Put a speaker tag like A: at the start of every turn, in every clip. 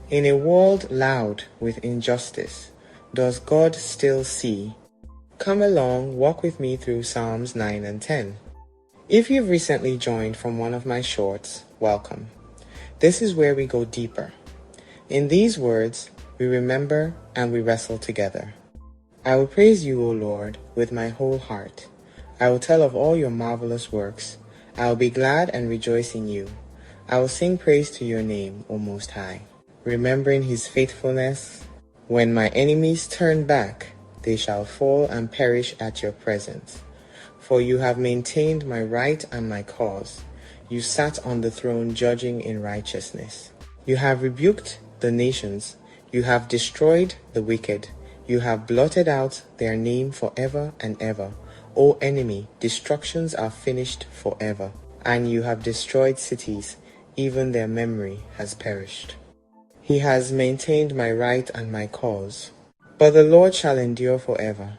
A: In a world loud with injustice, does God still see? Come along, walk with me through Psalms 9 and 10. If you've recently joined from one of my shorts, welcome. This is where we go deeper. In these words, we remember and we wrestle together. I will praise you, O Lord, with my whole heart. I will tell of all your marvelous works. I will be glad and rejoice in you. I will sing praise to your name, O Most High. Remembering his faithfulness, when my enemies turn back, they shall fall and perish at your presence. For you have maintained my right and my cause. You sat on the throne judging in righteousness. You have rebuked the nations. You have destroyed the wicked. You have blotted out their name forever and ever. O enemy, destructions are finished forever. And you have destroyed cities. Even their memory has perished. He has maintained my right and my cause. But the Lord shall endure forever.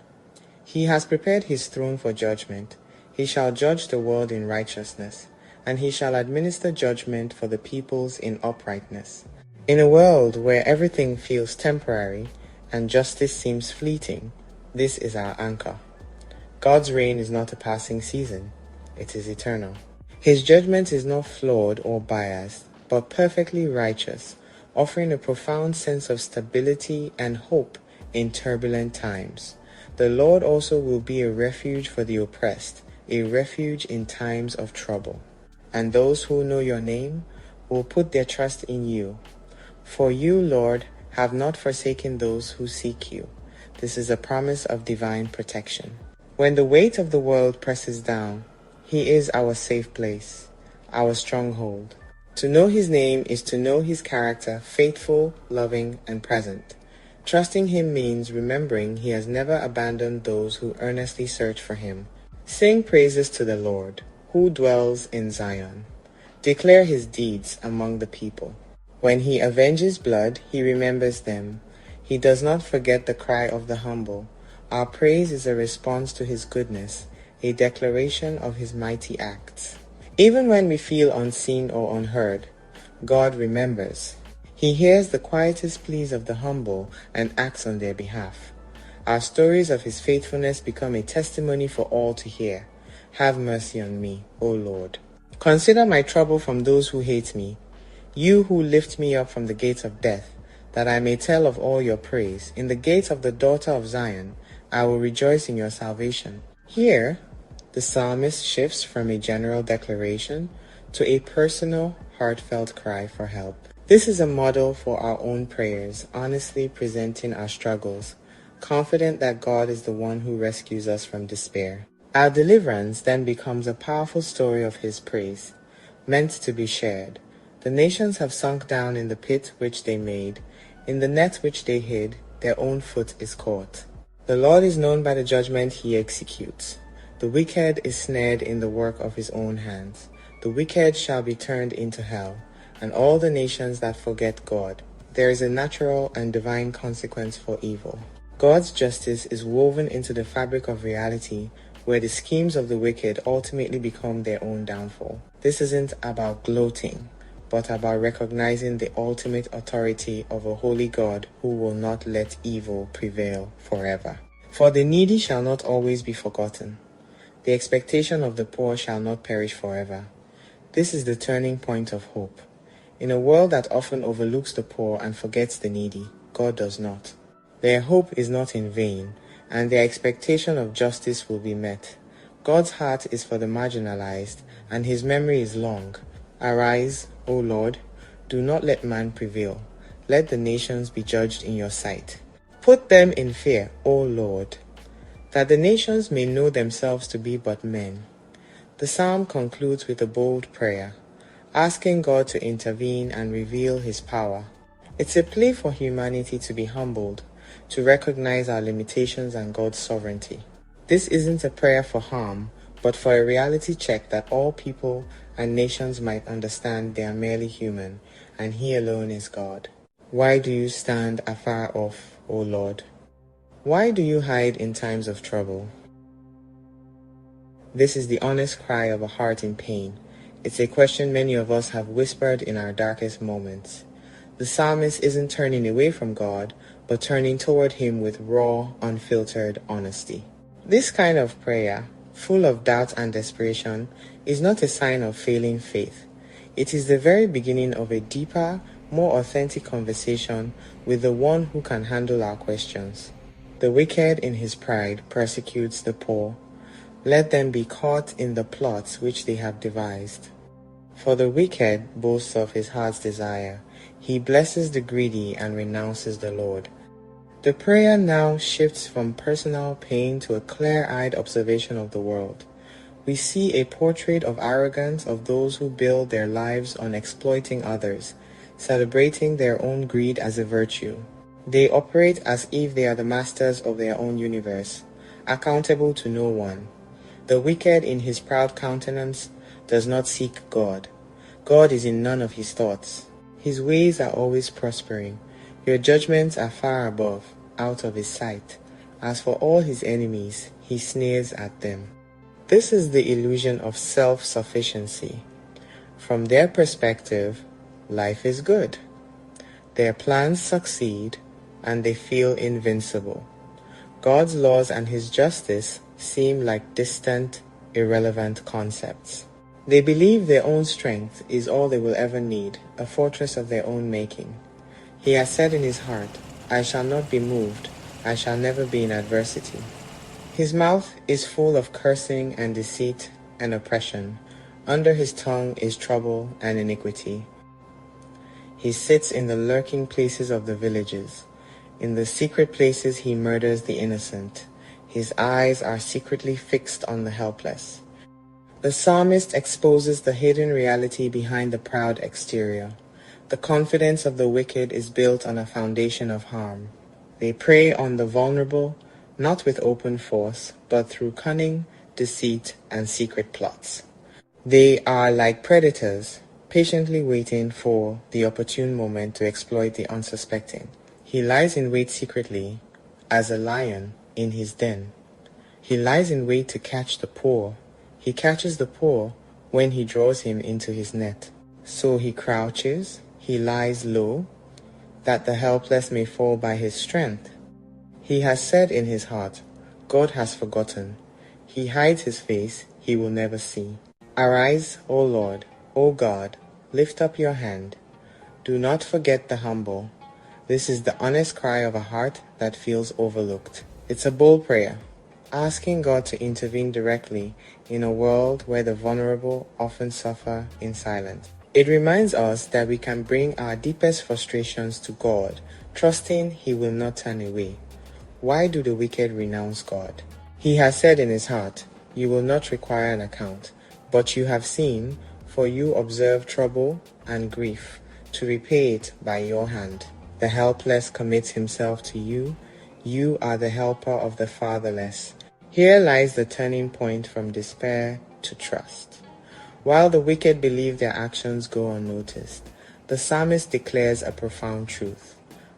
A: He has prepared his throne for judgment. He shall judge the world in righteousness, and he shall administer judgment for the peoples in uprightness. In a world where everything feels temporary and justice seems fleeting, this is our anchor. God's reign is not a passing season. It is eternal. His judgment is not flawed or biased, but perfectly righteous, offering a profound sense of stability and hope in turbulent times. The Lord also will be a refuge for the oppressed, a refuge in times of trouble. And those who know your name will put their trust in you. For you, Lord, have not forsaken those who seek you. This is a promise of divine protection. When the weight of the world presses down, he is our safe place, our stronghold. To know his name is to know his character, faithful, loving, and present. Trusting him means remembering he has never abandoned those who earnestly search for him. Sing praises to the Lord, who dwells in Zion. Declare his deeds among the people. When he avenges blood, he remembers them. He does not forget the cry of the humble. Our praise is a response to his goodness, a declaration of his mighty acts. Even when we feel unseen or unheard, God remembers. He hears the quietest pleas of the humble and acts on their behalf. Our stories of his faithfulness become a testimony for all to hear. Have mercy on me, O Lord. Consider my trouble from those who hate me. You who lift me up from the gates of death, that I may tell of all your praise. In the gates of the daughter of Zion, I will rejoice in your salvation. Here, the psalmist shifts from a general declaration to a personal, heartfelt cry for help. This is a model for our own prayers, honestly presenting our struggles, confident that God is the one who rescues us from despair. Our deliverance then becomes a powerful story of his praise, meant to be shared. The nations have sunk down in the pit which they made. In the net which they hid, their own foot is caught. The Lord is known by the judgment he executes. The wicked is snared in the work of his own hands. The wicked shall be turned into hell, and all the nations that forget God. There is a natural and divine consequence for evil. God's justice is woven into the fabric of reality, where the schemes of the wicked ultimately become their own downfall. This isn't about gloating, but about recognizing the ultimate authority of a holy God who will not let evil prevail forever. For the needy shall not always be forgotten. The expectation of the poor shall not perish forever. This is the turning point of hope. In a world that often overlooks the poor and forgets the needy, God does not. Their hope is not in vain, and their expectation of justice will be met. God's heart is for the marginalized, and his memory is long. Arise, O Lord, do not let man prevail. Let the nations be judged in your sight. Put them in fear, O Lord, that the nations may know themselves to be but men. The psalm concludes with a bold prayer, asking God to intervene and reveal his power. It's a plea for humanity to be humbled, to recognize our limitations and God's sovereignty. This isn't a prayer for harm, but for a reality check that all people and nations might understand they are merely human, and he alone is God. Why do you stand afar off, O Lord? Why do you hide in times of trouble? This is the honest cry of a heart in pain. It's a question many of us have whispered in our darkest moments. The psalmist isn't turning away from God, but turning toward Him with raw, unfiltered honesty. This kind of prayer, full of doubt and desperation, is not a sign of failing faith. It is the very beginning of a deeper, more authentic conversation with the one who can handle our questions. The wicked in his pride persecutes the poor. Let them be caught in the plots which they have devised. For the wicked boasts of his heart's desire. He blesses the greedy and renounces the Lord. The prayer now shifts from personal pain to a clear-eyed observation of the world. We see a portrait of arrogance of those who build their lives on exploiting others, celebrating their own greed as a virtue. They operate as if they are the masters of their own universe, accountable to no one. The wicked in his proud countenance does not seek God. God is in none of his thoughts. His ways are always prospering. Your judgments are far above, out of his sight. As for all his enemies, he sneers at them. This is the illusion of self-sufficiency. From their perspective, life is good. Their plans succeed, and they feel invincible. God's laws and his justice seem like distant, irrelevant concepts. They believe their own strength is all they will ever need, a fortress of their own making. He has said in his heart, I shall not be moved, I shall never be in adversity. His mouth is full of cursing and deceit and oppression. Under his tongue is trouble and iniquity. He sits in the lurking places of the villages. In the secret places he murders the innocent. His eyes are secretly fixed on the helpless. The psalmist exposes the hidden reality behind the proud exterior. The confidence of the wicked is built on a foundation of harm. They prey on the vulnerable, not with open force, but through cunning, deceit, and secret plots. They are like predators, patiently waiting for the opportune moment to exploit the unsuspecting. He lies in wait secretly, as a lion in his den. He lies in wait to catch the poor. He catches the poor when he draws him into his net. So he crouches, he lies low, that the helpless may fall by his strength. He has said in his heart, God has forgotten. He hides his face, he will never see. Arise, O Lord, O God, lift up your hand. Do not forget the humble. This is the honest cry of a heart that feels overlooked. It's a bold prayer, asking God to intervene directly in a world where the vulnerable often suffer in silence. It reminds us that we can bring our deepest frustrations to God, trusting He will not turn away. Why do the wicked renounce God? He has said in his heart, You will not require an account, but you have seen, for you observe trouble and grief, to repay it by your hand. The helpless commits himself to you. You are the helper of the fatherless. Here lies the turning point from despair to trust. While the wicked believe their actions go unnoticed, the psalmist declares a profound truth.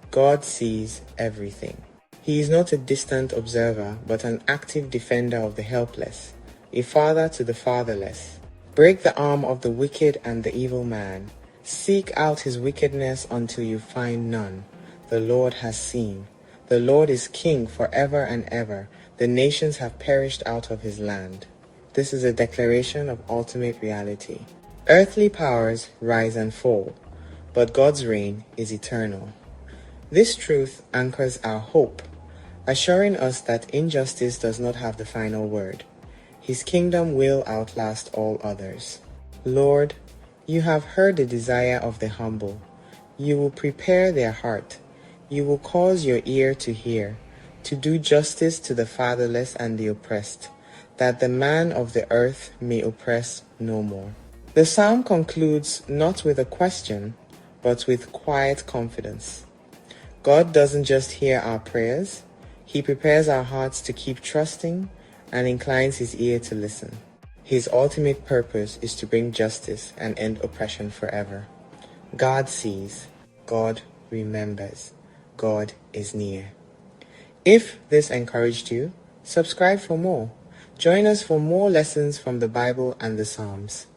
A: God sees everything. He is not a distant observer, but an active defender of the helpless, a father to the fatherless. Break the arm of the wicked and the evil man. Seek out his wickedness until you find none. The Lord has seen. The Lord is king forever and ever. The nations have perished out of his land. This is a declaration of ultimate reality. Earthly powers rise and fall, but God's reign is eternal. This truth anchors our hope, assuring us that injustice does not have the final word. His kingdom will outlast all others. Lord, you have heard the desire of the humble. You will prepare their heart. You will cause your ear to hear, to do justice to the fatherless and the oppressed, that the man of the earth may oppress no more. The psalm concludes not with a question, but with quiet confidence. God doesn't just hear our prayers, He prepares our hearts to keep trusting and inclines His ear to listen. His ultimate purpose is to bring justice and end oppression forever. God sees, God remembers, God is near. If this encouraged you, subscribe for more. Join us for more lessons from the Bible and the Psalms.